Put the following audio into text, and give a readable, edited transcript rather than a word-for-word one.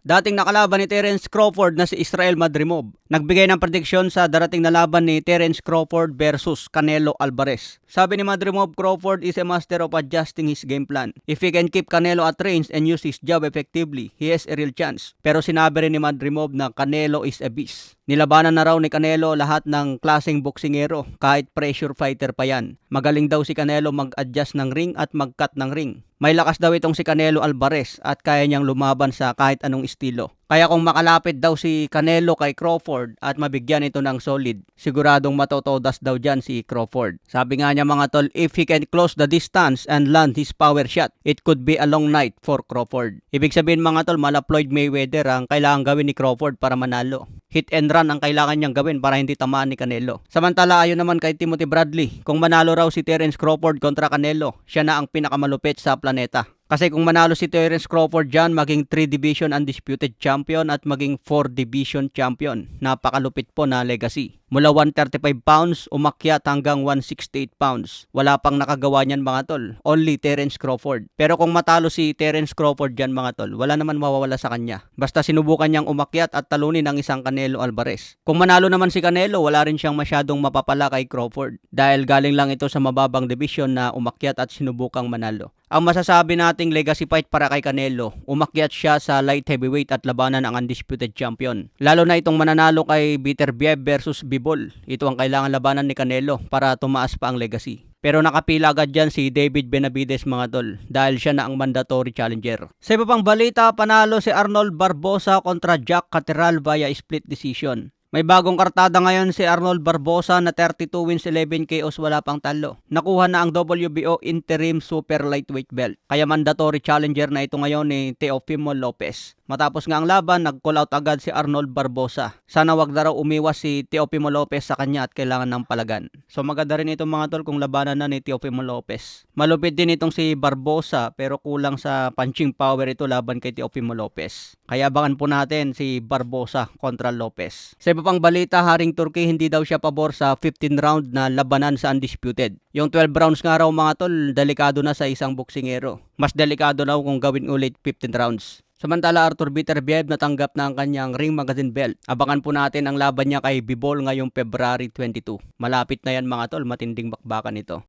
Dating nakalaban ni Terence Crawford na si Israel Madrimov, nagbigay ng prediksyon sa darating na laban ni Terence Crawford versus Canelo Alvarez. Sabi ni Madrimov, Crawford is a master of adjusting his game plan. If he can keep Canelo at range and use his jab effectively, he has a real chance. Pero sinabi rin ni Madrimov na Canelo is a beast. Nilabanan na raw ni Canelo lahat ng klaseng boksingero, kahit pressure fighter pa yan. Magaling daw si Canelo mag-adjust ng ring at mag-cut ng ring. May lakas daw itong si Canelo Alvarez at kaya niyang lumaban sa kahit anong estilo. Kaya kung makalapit daw si Canelo kay Crawford at mabigyan ito ng solid, siguradong matotodas daw dyan si Crawford. Sabi nga niya mga tol, if he can close the distance and land his power shot, it could be a long night for Crawford. Ibig sabihin mga tol, mala Floyd Mayweather ang kailangan gawin ni Crawford para manalo. Hit and run ang kailangan niyang gawin para hindi tamaan ni Canelo. Samantala ayon naman kay Timothy Bradley, kung manalo raw si Terence Crawford kontra Canelo, siya na ang pinakamalupit sa planeta. Kasi kung manalo si Terence Crawford dyan, maging 3 division undisputed champion at maging 4 division champion. Napakalupit po na legacy. Mula 135 pounds, umakyat hanggang 168 pounds. Wala pang nakagawa niyan mga tol. Only Terence Crawford. Pero kung matalo si Terence Crawford dyan mga tol, wala naman mawawala sa kanya. Basta sinubukan niyang umakyat at talunin ang isang Canelo Alvarez. Kung manalo naman si Canelo, wala rin siyang masyadong mapapala kay Crawford. Dahil galing lang ito sa mababang division na umakyat at sinubukang manalo. Ang masasabi nating legacy fight para kay Canelo, umakyat siya sa light heavyweight at labanan ang undisputed champion. Lalo na itong mananalo kay Beterbiev versus Bivol. Ito ang kailangan labanan ni Canelo para tumaas pa ang legacy. Pero nakapila agad dyan si David Benavides mga tol dahil siya na ang mandatory challenger. Sa iba pang balita, panalo si Arnold Barboza kontra Jack Catterall via split decision. May bagong kartada ngayon si Arnold Barboza na 32 wins 11 KOs wala pang talo. Nakuha na ang WBO Interim Super Lightweight Belt. Kaya mandatory challenger na ito ngayon ni Teofimo Lopez. Matapos nga ang laban, nag-call out agad si Arnold Barboza. Sana wag na raw umiwas si Teofimo Lopez sa kanya at kailangan ng palagan. So maganda rin itong mga tol kung labanan na ni Teofimo Lopez. Malupit din itong si Barboza pero kulang sa punching power ito laban kay Teofimo Lopez. Kaya abangan po natin si Barboza kontra Lopez. Sa iba pang balita, Haring Turkey hindi daw siya pabor sa 15 round na labanan sa undisputed. Yung 12 rounds nga raw mga tol, delikado na sa isang boksingero. Mas delikado raw kung gawin ulit 15 rounds. Samantala Arthur Beterbiev natanggap na ang kanyang Ring Magazine belt. Abangan po natin ang laban niya kay Bivol ngayong February 22. Malapit na yan mga tol, matinding bakbakan ito.